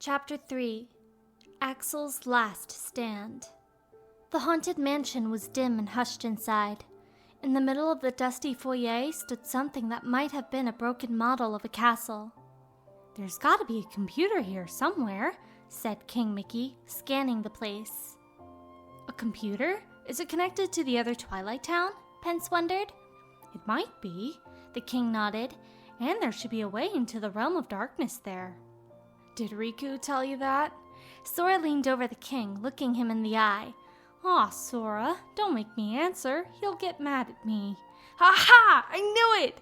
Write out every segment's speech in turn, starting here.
Chapter 3 Axel's Last Stand. The haunted mansion was dim and hushed inside. In the middle of the dusty foyer stood something that might have been a broken model of a castle. "There's gotta be a computer here somewhere," said King Mickey, scanning the place. "A computer? Is it connected to the other Twilight Town?" Pence wondered. "It might be," the king nodded, "and there should be a way into the realm of darkness there." "Did Riku tell you that?" Sora leaned over the king, looking him in the eye. "Aw, Sora, don't make me answer. He'll get mad at me." "Ha ha! I knew it!"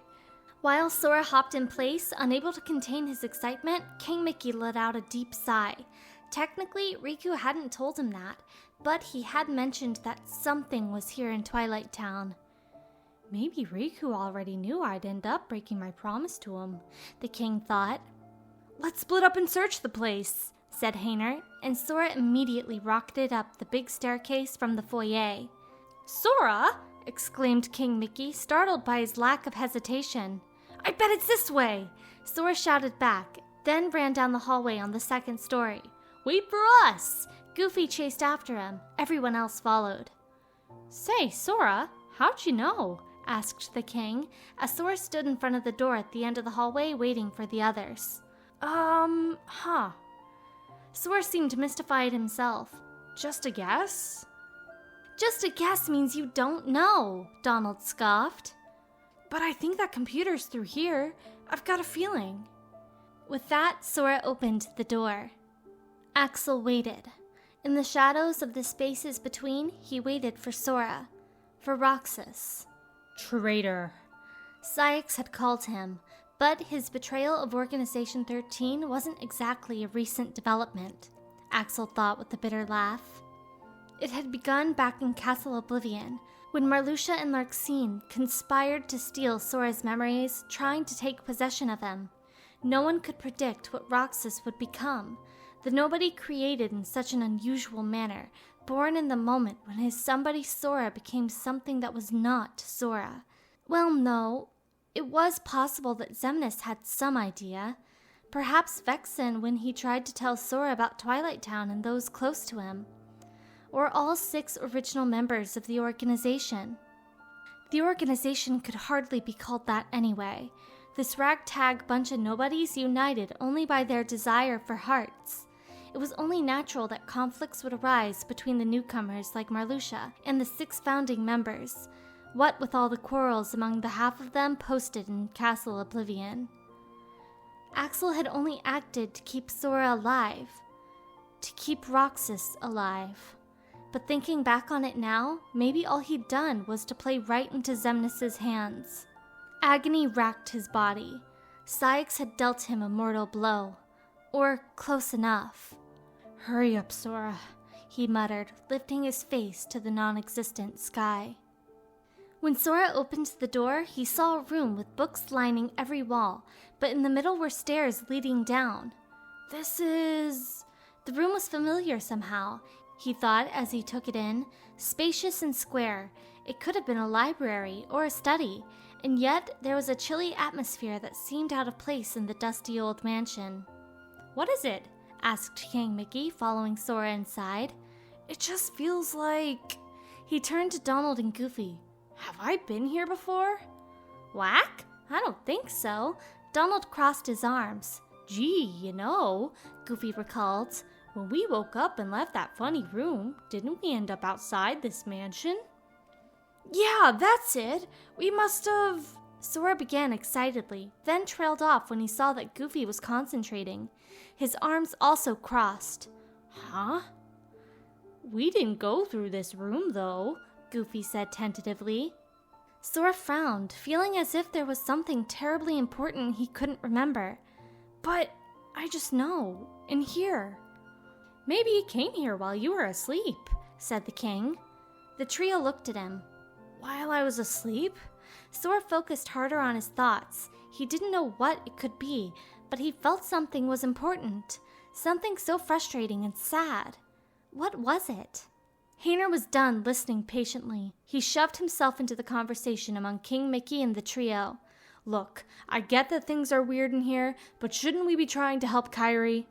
While Sora hopped in place, unable to contain his excitement, King Mickey let out a deep sigh. Technically, Riku hadn't told him that, but he had mentioned that something was here in Twilight Town. Maybe Riku already knew I'd end up breaking my promise to him, the king thought. "Let's split up and search the place," said Hayner, and Sora immediately rocketed up the big staircase from the foyer. "Sora!" exclaimed King Mickey, startled by his lack of hesitation. "I bet it's this way!" Sora shouted back, then ran down the hallway on the second story. "Wait for us!" Goofy chased after him. Everyone else followed. "Say, Sora, how'd you know?" asked the king, as Sora stood in front of the door at the end of the hallway waiting for the others. Sora seemed mystified himself. "Just a guess?" "Just a guess means you don't know," Donald scoffed. "But I think that computer's through here. I've got a feeling." With that, Sora opened the door. Axel waited. In the shadows of the spaces between, he waited for Sora. For Roxas. "Traitor," Ceyx had called him, but his betrayal of Organization 13 wasn't exactly a recent development, Axel thought with a bitter laugh. It had begun back in Castle Oblivion, when Marluxia and Larxene conspired to steal Sora's memories, trying to take possession of him. No one could predict what Roxas would become, the nobody created in such an unusual manner, born in the moment when his somebody Sora became something that was not Sora. Well, no, it was possible that Xemnas had some idea. Perhaps Vexen when he tried to tell Sora about Twilight Town and those close to him. Or all 6 original members of the organization. The organization could hardly be called that anyway. This ragtag bunch of nobodies united only by their desire for hearts. It was only natural that conflicts would arise between the newcomers like Marluxia and the 6 founding members, what with all the quarrels among the half of them posted in Castle Oblivion. Axel had only acted to keep Sora alive, to keep Roxas alive. But thinking back on it now, maybe all he'd done was to play right into Xemnas' hands. Agony racked his body. Ceyx had dealt him a mortal blow. Or close enough. "Hurry up, Sora," he muttered, lifting his face to the non-existent sky. When Sora opened the door, he saw a room with books lining every wall, but in the middle were stairs leading down. The room was familiar somehow, he thought as he took it in. Spacious and square, it could have been a library or a study, and yet there was a chilly atmosphere that seemed out of place in the dusty old mansion. "What is it?" asked King Mickey, following Sora inside. "It just feels like..." He turned to Donald and Goofy. "Have I been here before?" "Whack? I don't think so." Donald crossed his arms. "Gee, Goofy recalled. "When we woke up and left that funny room, didn't we end up outside this mansion?" "Yeah, that's it. We must have..." Sora began excitedly, then trailed off when he saw that Goofy was concentrating. His arms also crossed. "Huh? We didn't go through this room, though," Goofy said tentatively. Sora frowned, feeling as if there was something terribly important he couldn't remember. "But I just know. In here." "Maybe he came here while you were asleep," said the king. The trio looked at him. "While I was asleep?" Sora focused harder on his thoughts. He didn't know what it could be, but he felt something was important. Something so frustrating and sad. What was it? Hayner was done listening patiently. He shoved himself into the conversation among King Mickey and the trio. "Look, I get that things are weird in here, but shouldn't we be trying to help Kairi?"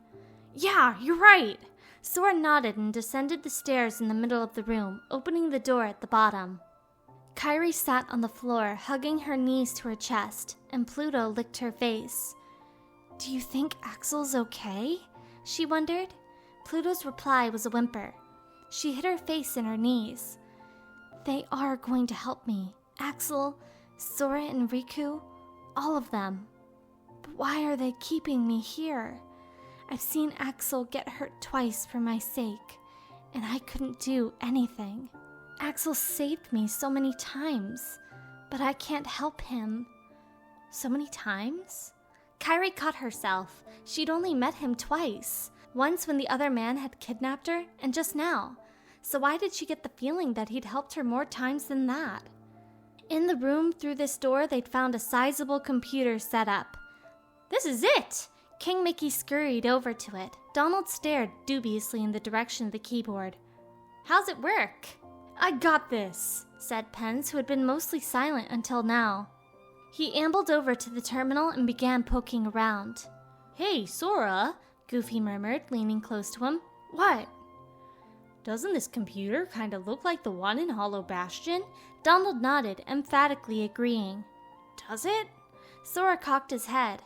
Yeah, you're right. Sora nodded and descended the stairs in the middle of the room, opening the door at the bottom. Kairi sat on the floor, hugging her knees to her chest, and Pluto licked her face. Do you think Axel's okay? She wondered. Pluto's reply was a whimper. She hid her face in her knees. They are going to help me. Axel, Sora and Riku, all of them. But why are they keeping me here? I've seen Axel get hurt twice for my sake, and I couldn't do anything. Axel saved me so many times, but I can't help him. So many times? Kairi caught herself. She'd only met him twice. Once when the other man had kidnapped her, and just now. So why did she get the feeling that he'd helped her more times than that? In the room through this door, they'd found a sizable computer set up. This is it! King Mickey scurried over to it. Donald stared dubiously in the direction of the keyboard. How's it work? I got this, said Pence, who had been mostly silent until now. He ambled over to the terminal and began poking around. Hey, Sora, Goofy murmured, leaning close to him. What? Doesn't this computer kind of look like the one in Hollow Bastion? Donald nodded, emphatically agreeing. Does it? Sora cocked his head.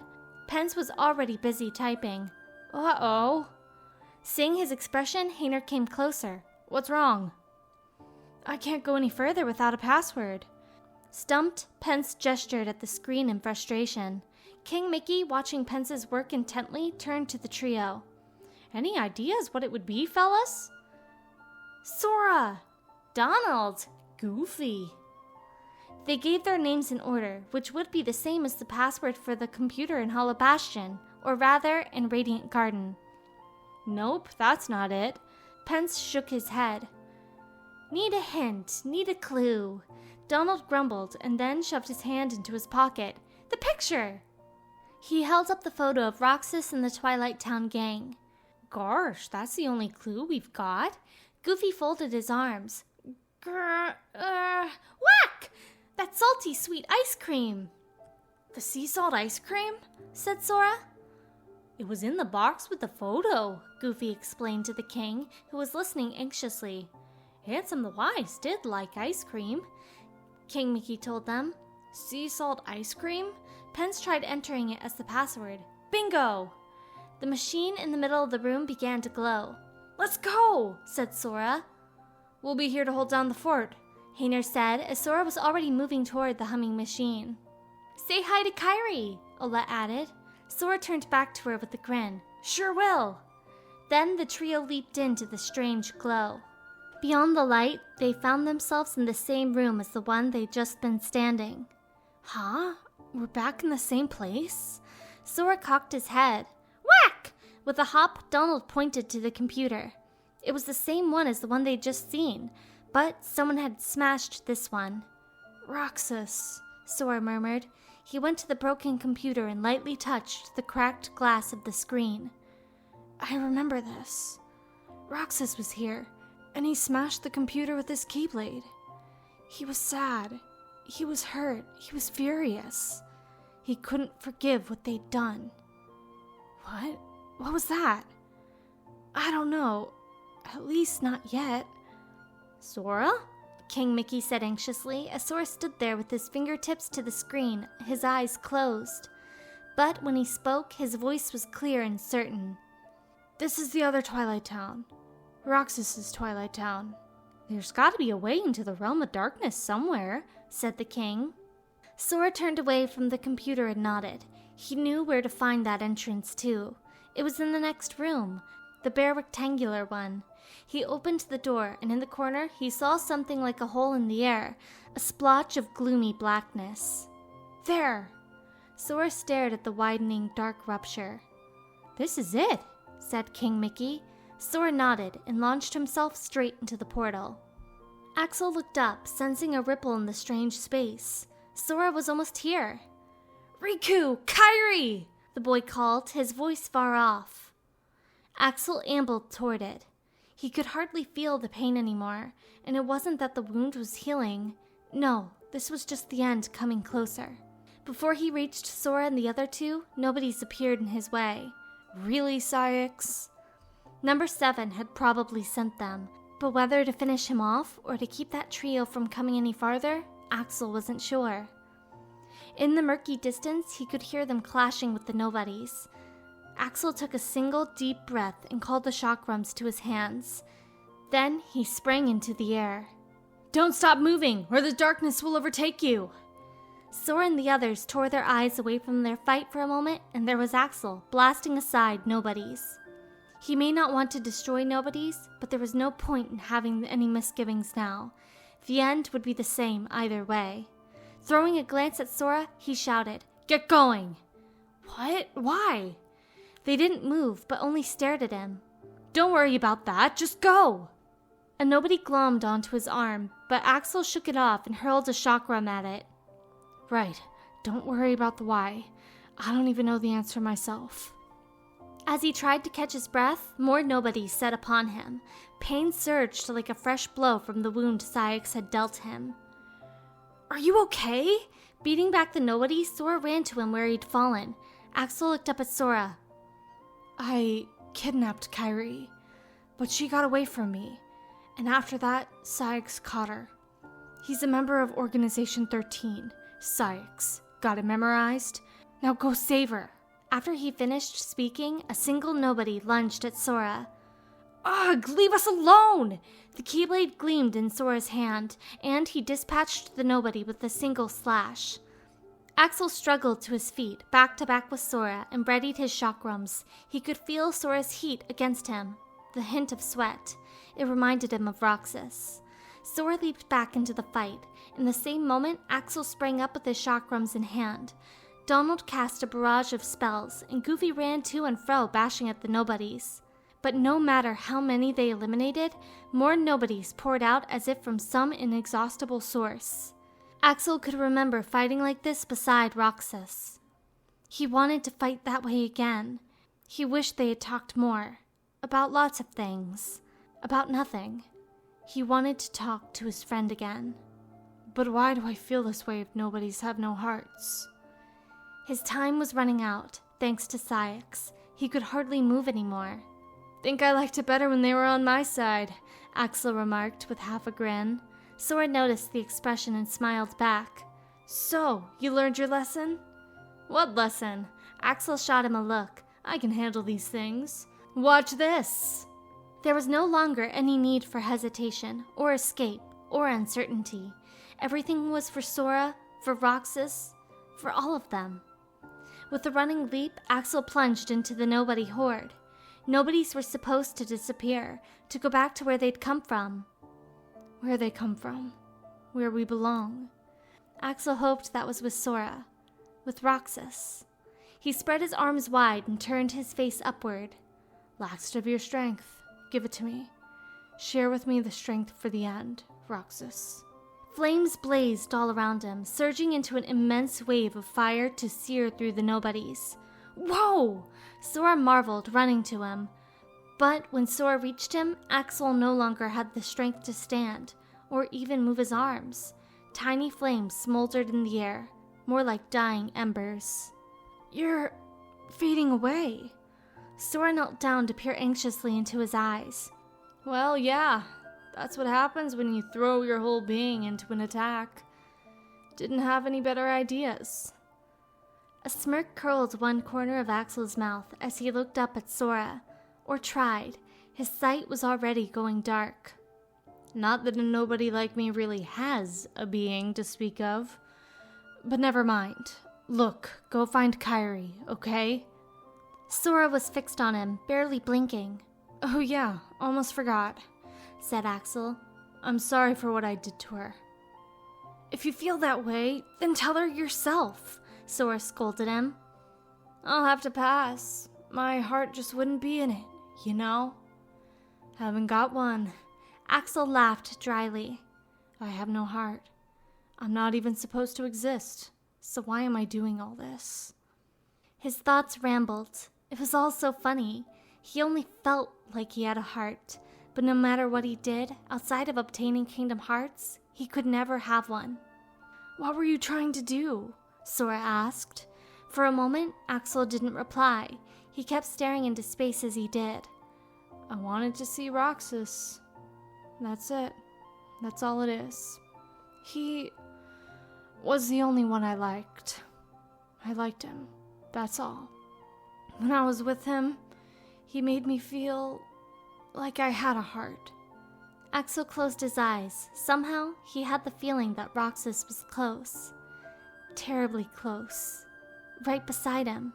Pence was already busy typing. Uh-oh. Seeing his expression, Hayner came closer. What's wrong? I can't go any further without a password. Stumped, Pence gestured at the screen in frustration. King Mickey, watching Pence's work intently, turned to the trio. Any ideas what it would be, fellas? Sora! Donald! Goofy! They gave their names in order, which would be the same as the password for the computer in Hollow Bastion, or rather, in Radiant Garden. Nope, that's not it. Pence shook his head. Need a hint, need a clue. Donald grumbled and then shoved his hand into his pocket. The picture! He held up the photo of Roxas and the Twilight Town gang. Gosh, that's the only clue we've got. Goofy folded his arms. Whack! That salty sweet ice cream! The sea salt ice cream? Said Sora. It was in the box with the photo, Goofy explained to the king, who was listening anxiously. Handsome the Wise did like ice cream, King Mickey told them. Sea salt ice cream? Pence tried entering it as the password. Bingo! The machine in the middle of the room began to glow. Let's go, said Sora. We'll be here to hold down the fort, Hayner said as Sora was already moving toward the humming machine. Say hi to Kairi, Ola added. Sora turned back to her with a grin. Sure will. Then the trio leaped into the strange glow. Beyond the light, they found themselves in the same room as the one they'd just been standing. Huh? We're back in the same place? Sora cocked his head. Whack! With a hop, Donald pointed to the computer. It was the same one as the one they'd just seen, but someone had smashed this one. Roxas, Sora murmured. He went to the broken computer and lightly touched the cracked glass of the screen. I remember this. Roxas was here, and he smashed the computer with his keyblade. He was sad. He was hurt. He was furious. He couldn't forgive what they'd done. What? What was that? I don't know. At least not yet. Sora? King Mickey said anxiously as Sora stood there with his fingertips to the screen, his eyes closed. But when he spoke, his voice was clear and certain. This is the other Twilight Town. Roxas's Twilight Town. There's gotta be a way into the realm of darkness somewhere, said the king. Sora turned away from the computer and nodded. He knew where to find that entrance too. It was in the next room, the bare rectangular one. He opened the door, and in the corner he saw something like a hole in the air, a splotch of gloomy blackness. There! Sora stared at the widening dark rupture. This is it, said King Mickey. Sora nodded and launched himself straight into the portal. Axel looked up, sensing a ripple in the strange space. Sora was almost here. Riku! Kairi! The boy called, his voice far off. Axel ambled toward it. He could hardly feel the pain anymore, and it wasn't that the wound was healing. No, this was just the end coming closer. Before he reached Sora and the other two, nobody's appeared in his way. Really, Saïx? Number 7 had probably sent them, but whether to finish him off or to keep that trio from coming any farther, Axel wasn't sure. In the murky distance, he could hear them clashing with the nobodies. Axel took a single deep breath and called the chakrams to his hands. Then he sprang into the air. "Don't stop moving, or the darkness will overtake you!" Sora and the others tore their eyes away from their fight for a moment, and there was Axel, blasting aside nobodies. He may not want to destroy nobodies, but there was no point in having any misgivings now. The end would be the same either way. Throwing a glance at Sora, he shouted, "Get going!" "What? Why?" They didn't move, but only stared at him. "Don't worry about that, just go!" A nobody glommed onto his arm, but Axel shook it off and hurled a chakram at it. "Right, don't worry about the why. I don't even know the answer myself." As he tried to catch his breath, more nobodies set upon him. Pain surged like a fresh blow from the wound Saïx had dealt him. "Are you okay?" Beating back the nobodies, Sora ran to him where he'd fallen. Axel looked up at Sora. "I kidnapped Kairi, but she got away from me, and after that, Saïx caught her. He's a member of Organization 13. Saïx. Got it memorized? Now go save her." After he finished speaking, a single nobody lunged at Sora. "Ugh, leave us alone!" The keyblade gleamed in Sora's hand, and he dispatched the nobody with a single slash. Axel struggled to his feet, back to back with Sora, and readied his chakrams. He could feel Sora's heat against him, the hint of sweat. It reminded him of Roxas. Sora leaped back into the fight. In the same moment, Axel sprang up with his chakrams in hand. Donald cast a barrage of spells, and Goofy ran to and fro, bashing at the nobodies. But no matter how many they eliminated, more nobodies poured out as if from some inexhaustible source. Axel could remember fighting like this beside Roxas. He wanted to fight that way again. He wished they had talked more. About lots of things. About nothing. He wanted to talk to his friend again. But why do I feel this way if nobodies have no hearts? His time was running out, thanks to Saïx. He could hardly move anymore. "Think I liked it better when they were on my side," Axel remarked with half a grin. Sora noticed the expression and smiled back. "So, you learned your lesson?" "What lesson?" Axel shot him a look. "I can handle these things. Watch this!" There was no longer any need for hesitation, or escape, or uncertainty. Everything was for Sora, for Roxas, for all of them. With a running leap, Axel plunged into the nobody horde. Nobodies were supposed to disappear, to go back to where they'd come from. Where they come from. Where we belong. Axel hoped that was with Sora. With Roxas. He spread his arms wide and turned his face upward. "Last of your strength. Give it to me. Share with me the strength for the end, Roxas." Flames blazed all around him, surging into an immense wave of fire to sear through the nobodies. "Whoa!" Sora marveled, running to him. But when Sora reached him, Axel no longer had the strength to stand, or even move his arms. Tiny flames smoldered in the air, more like dying embers. "You're fading away." Sora knelt down to peer anxiously into his eyes. "Well, yeah. That's what happens when you throw your whole being into an attack. Didn't have any better ideas." A smirk curled one corner of Axel's mouth as he looked up at Sora, or tried. His sight was already going dark. "Not that a nobody like me really has a being to speak of. But never mind. Look, go find Kairi, okay?" Sora was fixed on him, barely blinking. "Oh yeah, almost forgot," said Axel. "I'm sorry for what I did to her." "If you feel that way, then tell her yourself," Sora scolded him. "I'll have to pass. My heart just wouldn't be in it, you know? Haven't got one." Axel laughed dryly. "I have no heart. I'm not even supposed to exist, so why am I doing all this?" His thoughts rambled. It was all so funny. He only felt like he had a heart. But no matter what he did, outside of obtaining Kingdom Hearts, he could never have one. "What were you trying to do?" Sora asked. For a moment, Axel didn't reply. He kept staring into space as he did. I wanted to see Roxas. That's it. That's all it is. He was the only one I liked. I liked him. That's all. When I was with him, he made me feel like I had a heart. Axel closed his eyes. Somehow, he had the feeling that Roxas was close. Terribly close. Right beside him.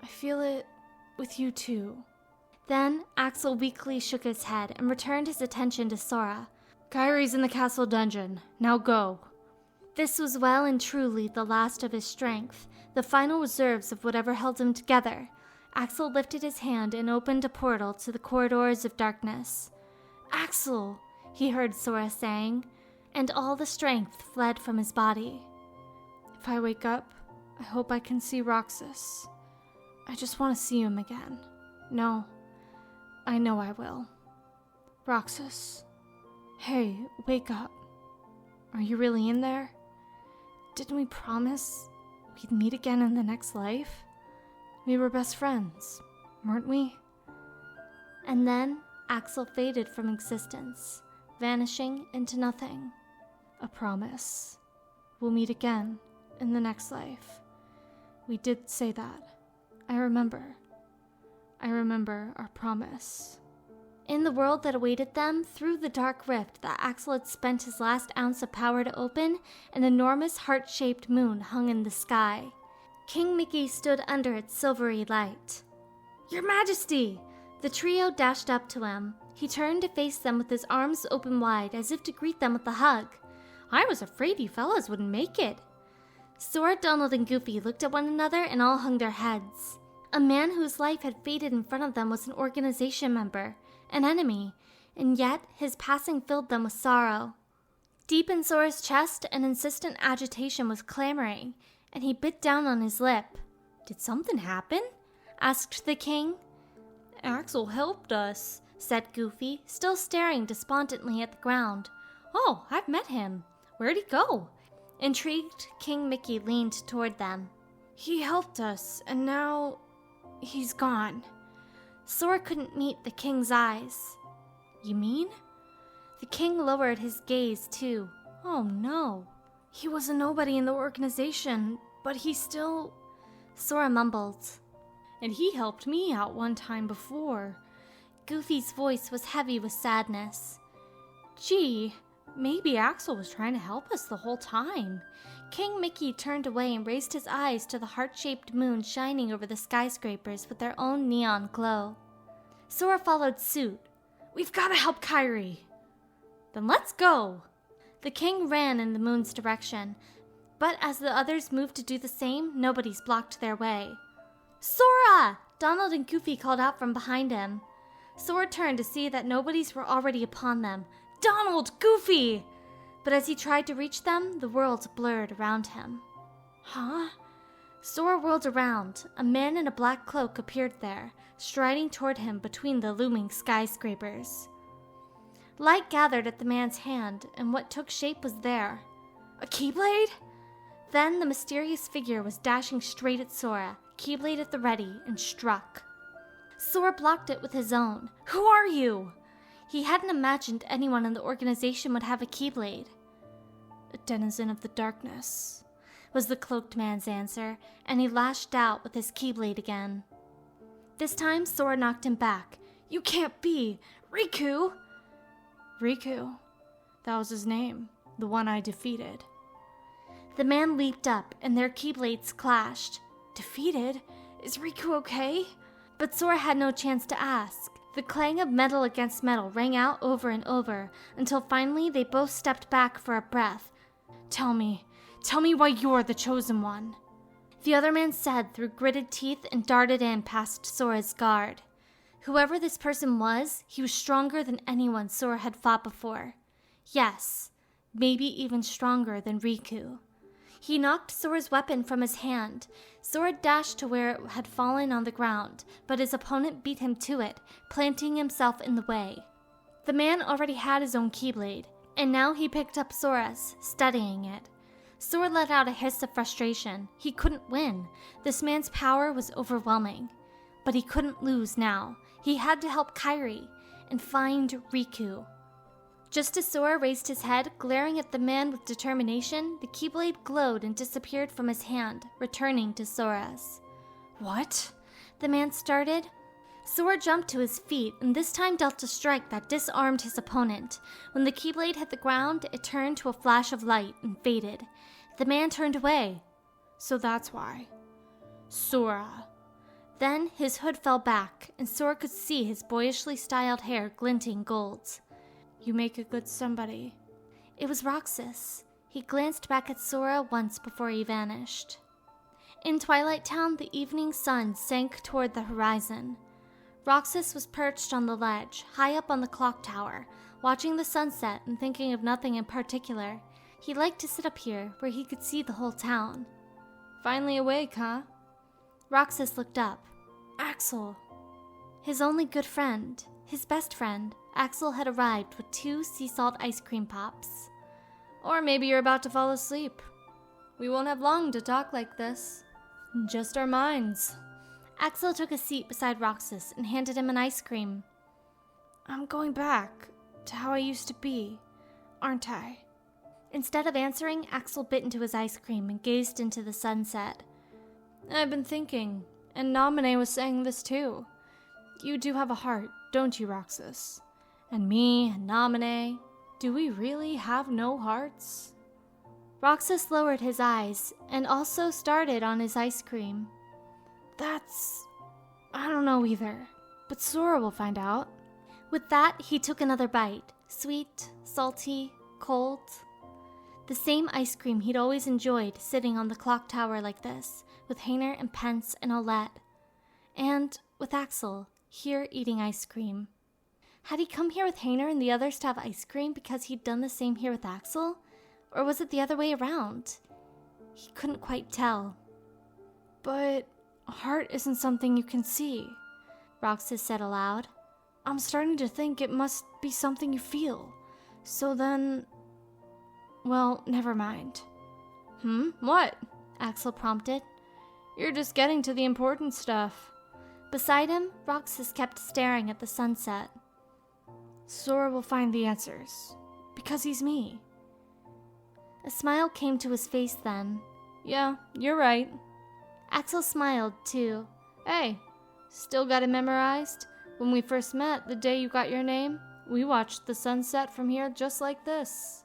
I feel it with you too. Then, Axel weakly shook his head and returned his attention to Sora. Kairi's in the castle dungeon. Now go. This was well and truly the last of his strength, the final reserves of whatever held him together. Axel lifted his hand and opened a portal to the corridors of darkness. Axel, he heard Sora saying, and all the strength fled from his body. If I wake up, I hope I can see Roxas. I just want to see him again. No, I know I will. Roxas. Hey, wake up. Are you really in there? Didn't we promise we'd meet again in the next life? We were best friends, weren't we? And then Axel faded from existence, vanishing into nothing. A promise. We'll meet again in the next life. We did say that. I remember our promise. In the world that awaited them, through the dark rift that Axel had spent his last ounce of power to open, an enormous heart-shaped moon hung in the sky. King Mickey stood under its silvery light. Your Majesty! The trio dashed up to him. He turned to face them with his arms open wide, as if to greet them with a hug. I was afraid you fellas wouldn't make it. Sora, Donald, and Goofy looked at one another and all hung their heads. A man whose life had faded in front of them was an organization member, an enemy, and yet his passing filled them with sorrow. Deep in Sora's chest, an insistent agitation was clamoring, and he bit down on his lip. Did something happen? Asked the king. Axel helped us, said Goofy, still staring despondently at the ground. Oh, I've met him. Where'd he go? Intrigued, King Mickey leaned toward them. He helped us, and now he's gone. Sora couldn't meet the king's eyes. You mean? The king lowered his gaze, too. Oh, no. He was a nobody in the organization, but he still... Sora mumbled. And he helped me out one time before. Goofy's voice was heavy with sadness. Gee, maybe Axel was trying to help us the whole time. King Mickey turned away and raised his eyes to the heart-shaped moon shining over the skyscrapers with their own neon glow. Sora followed suit. We've got to help Kairi. Then let's go. The king ran in the moon's direction, but as the others moved to do the same, nobody's blocked their way. Sora! Donald and Goofy called out from behind him. Sora turned to see that nobodies were already upon them. Donald! Goofy! But as he tried to reach them, the world blurred around him. Huh? Sora whirled around. A man in a black cloak appeared there, striding toward him between the looming skyscrapers. Light gathered at the man's hand, and what took shape was there. A Keyblade? Then the mysterious figure was dashing straight at Sora, Keyblade at the ready, and struck. Sora blocked it with his own. Who are you? He hadn't imagined anyone in the organization would have a Keyblade. A denizen of the darkness, was the cloaked man's answer, and he lashed out with his Keyblade again. This time, Sora knocked him back. You can't be! Riku! Riku. That was his name, the one I defeated. The man leaped up, and their Keyblades clashed. Defeated? Is Riku okay? But Sora had no chance to ask. The clang of metal against metal rang out over and over, until finally they both stepped back for a breath. Tell me why you're the chosen one. The other man said through gritted teeth and darted in past Sora's guard. Whoever this person was, he was stronger than anyone Sora had fought before. Yes, maybe even stronger than Riku. He knocked Sora's weapon from his hand. Sora dashed to where it had fallen on the ground, but his opponent beat him to it, planting himself in the way. The man already had his own Keyblade, and now he picked up Sora's, studying it. Sora let out a hiss of frustration. He couldn't win. This man's power was overwhelming. But he couldn't lose now. He had to help Kairi and find Riku. Just as Sora raised his head, glaring at the man with determination, the Keyblade glowed and disappeared from his hand, returning to Sora's. What? The man started. Sora jumped to his feet and this time dealt a strike that disarmed his opponent. When the Keyblade hit the ground, it turned to a flash of light and faded. The man turned away. So that's why. Sora. Then his hood fell back, and Sora could see his boyishly styled hair glinting gold. You make a good somebody. It was Roxas. He glanced back at Sora once before he vanished. In Twilight Town, the evening sun sank toward the horizon. Roxas was perched on the ledge, high up on the clock tower, watching the sunset and thinking of nothing in particular. He liked to sit up here, where he could see the whole town. Finally awake, huh? Roxas looked up. Axel. His only good friend, his best friend, Axel had arrived with 2 sea salt ice cream pops. Or maybe you're about to fall asleep. We won't have long to talk like this. Just our minds. Axel took a seat beside Roxas and handed him an ice cream. I'm going back to how I used to be, aren't I? Instead of answering, Axel bit into his ice cream and gazed into the sunset. I've been thinking, and Naminé was saying this too. You do have a heart, don't you, Roxas? And me and Naminé, do we really have no hearts? Roxas lowered his eyes and also started on his ice cream. I don't know either, but Sora will find out. With that, he took another bite. Sweet, salty, cold. The same ice cream he'd always enjoyed sitting on the clock tower like this, with Hayner and Pence and Olette. And with Axel, here eating ice cream. Had he come here with Hayner and the others to have ice cream because he'd done the same here with Axel? Or was it the other way around? He couldn't quite tell. But a heart isn't something you can see, Roxas said aloud. I'm starting to think it must be something you feel. So then... Well, never mind. What? Axel prompted. You're just getting to the important stuff. Beside him, Roxas kept staring at the sunset. Sora will find the answers, because he's me. A smile came to his face then. Yeah, you're right. Axel smiled, too. Hey, still got it memorized? When we first met, the day you got your name, we watched the sunset from here just like this.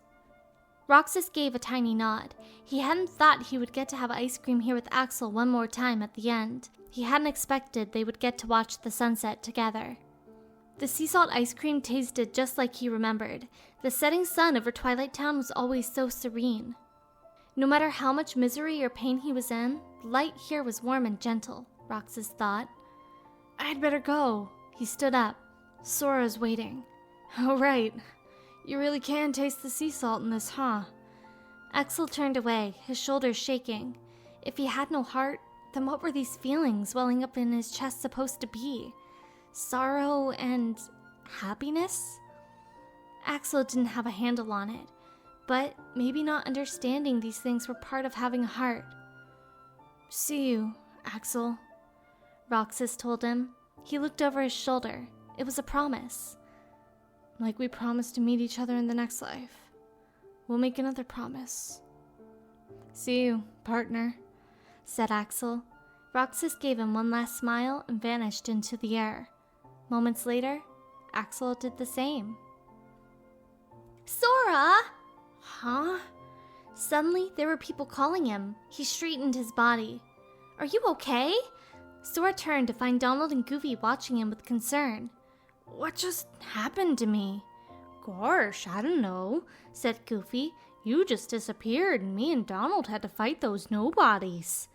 Roxas gave a tiny nod. He hadn't thought he would get to have ice cream here with Axel one more time at the end. He hadn't expected they would get to watch the sunset together. The sea salt ice cream tasted just like he remembered. The setting sun over Twilight Town was always so serene. No matter how much misery or pain he was in, the light here was warm and gentle, Roxas thought. I'd better go. He stood up. Sora's waiting. Oh, right. You really can taste the sea salt in this, huh? Axel turned away, his shoulders shaking. If he had no heart, then what were these feelings welling up in his chest supposed to be? Sorrow and happiness? Axel didn't have a handle on it, but maybe not understanding these things were part of having a heart. See you, Axel, Roxas told him. He looked over his shoulder. It was a promise. Like we promised to meet each other in the next life. We'll make another promise. See you, partner, said Axel. Roxas gave him one last smile and vanished into the air. Moments later, Axel did the same. Sora! Huh? Suddenly, there were people calling him. He straightened his body. Are you okay? Sora turned to find Donald and Goofy watching him with concern. What just happened to me? Gosh, I don't know, said Goofy. You just disappeared and me and Donald had to fight those nobodies.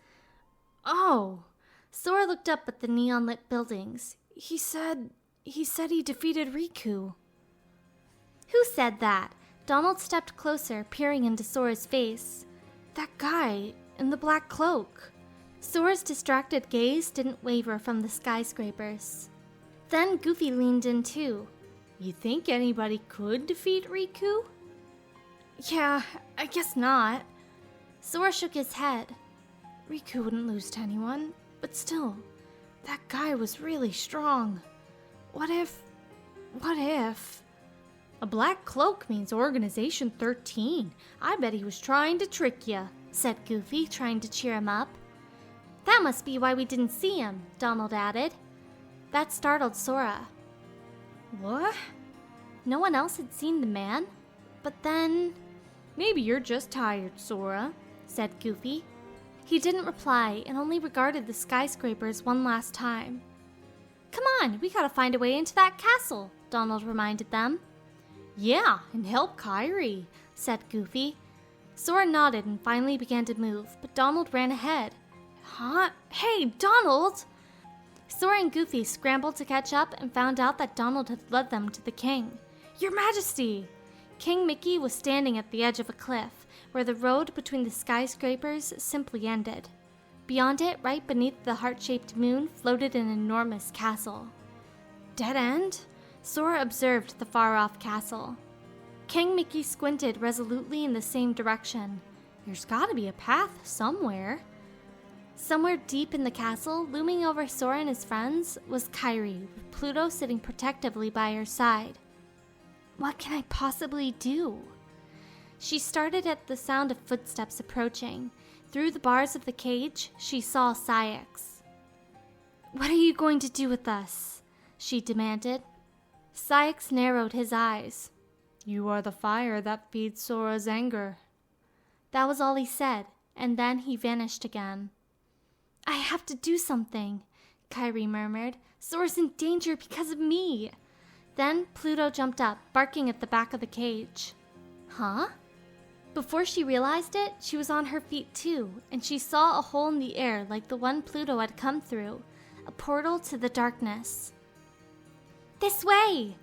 Oh. Sora looked up at the neon-lit buildings. He said he defeated Riku. Who said that? Donald stepped closer, peering into Sora's face. That guy in the black cloak. Sora's distracted gaze didn't waver from the skyscrapers. Then Goofy leaned in too. You think anybody could defeat Riku? Yeah, I guess not. Sora shook his head. Riku wouldn't lose to anyone, but still, that guy was really strong. What if... A black cloak means Organization 13. I bet he was trying to trick ya, said Goofy, trying to cheer him up. That must be why we didn't see him, Donald added. That startled Sora. What? No one else had seen the man, but then... Maybe you're just tired, Sora, said Goofy. He didn't reply and only regarded the skyscrapers one last time. Come on, we gotta find a way into that castle, Donald reminded them. Yeah, and help Kairi, said Goofy. Sora nodded and finally began to move, but Donald ran ahead. Huh? Hey, Donald! Sora and Goofy scrambled to catch up and found out that Donald had led them to the king. Your Majesty! King Mickey was standing at the edge of a cliff, where the road between the skyscrapers simply ended. Beyond it, right beneath the heart-shaped moon, floated an enormous castle. Dead end? Sora observed the far-off castle. King Mickey squinted resolutely in the same direction. There's gotta be a path somewhere. Somewhere deep in the castle, looming over Sora and his friends, was Kairi, with Pluto sitting protectively by her side. What can I possibly do? She started at the sound of footsteps approaching. Through the bars of the cage, she saw Saïx. What are you going to do with us? She demanded. Saïx narrowed his eyes. You are the fire that feeds Sora's anger. That was all he said, and then he vanished again. I have to do something, Kairi murmured. Sora's in danger because of me. Then Pluto jumped up, barking at the back of the cage. Huh? Before she realized it, she was on her feet too, and she saw a hole in the air like the one Pluto had come through, a portal to the darkness. This way!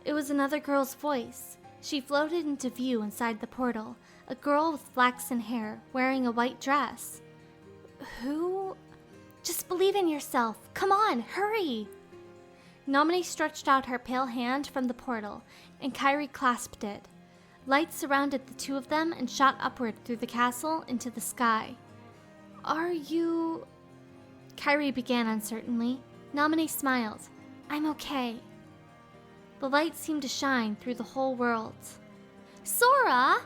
It was another girl's voice. She floated into view inside the portal, a girl with flaxen hair, wearing a white dress. Who? Just believe in yourself. Come on, hurry! Naminé stretched out her pale hand from the portal, and Kairi clasped it. Light surrounded the two of them and shot upward through the castle into the sky. Are you... Kairi began uncertainly. Naminé smiled. I'm okay. The light seemed to shine through the whole world. Sora!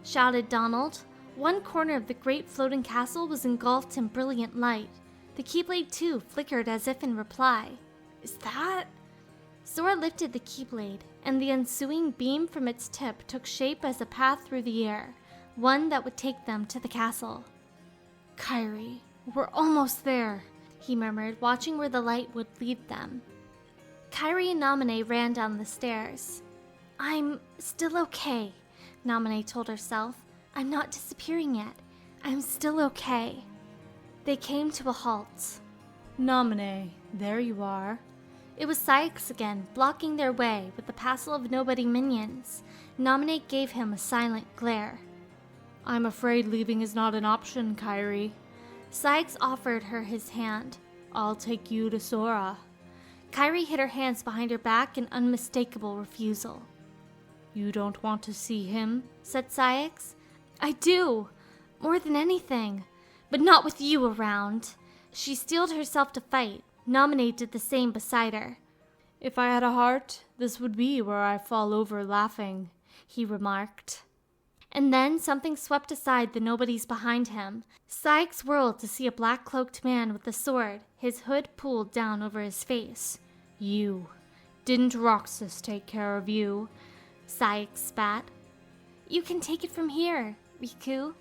Shouted Donald. One corner of the great floating castle was engulfed in brilliant light. The Keyblade too flickered as if in reply. Is that... Sora lifted the Keyblade, and the ensuing beam from its tip took shape as a path through the air, one that would take them to the castle. Kairi, we're almost there, he murmured, watching where the light would lead them. Kairi and Naminé ran down the stairs. I'm still okay, Naminé told herself. I'm not disappearing yet. I'm still okay. They came to a halt. Naminé, there you are. It was Saïx again, blocking their way with the passel of nobody minions. Naminé gave him a silent glare. I'm afraid leaving is not an option, Kairi. Saïx offered her his hand. I'll take you to Sora. Kairi hid her hands behind her back in unmistakable refusal. You don't want to see him? Said Saïx. I do, more than anything, but not with you around. She steeled herself to fight. Naminé did the same beside her. If I had a heart, this would be where I fall over laughing, he remarked. And then something swept aside the nobodies behind him. Saïx whirled to see a black-cloaked man with a sword, his hood pulled down over his face. You. Didn't Roxas take care of you? Saïx spat. You can take it from here, Riku,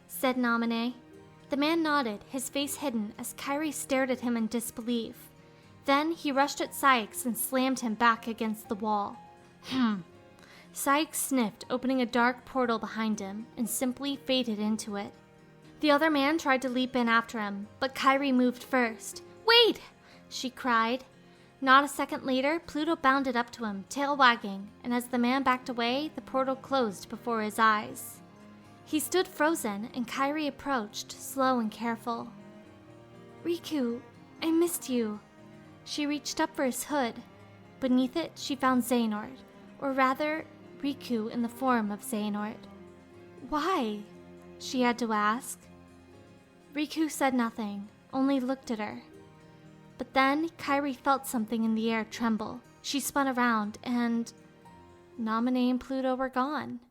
said Naminé. The man nodded, his face hidden, as Kairi stared at him in disbelief. Then he rushed at Saïx and slammed him back against the wall. Saïx sniffed, opening a dark portal behind him, and simply faded into it. The other man tried to leap in after him, but Kairi moved first. Wait! She cried. Not a second later, Pluto bounded up to him, tail wagging, and as the man backed away, the portal closed before his eyes. He stood frozen, and Kairi approached, slow and careful. Riku, I missed you. She reached up for his hood. Beneath it, she found Xehanort, or rather, Riku in the form of Xehanort. Why? She had to ask. Riku said nothing, only looked at her. But then Kairi felt something in the air tremble. She spun around, and Naminé and Pluto were gone.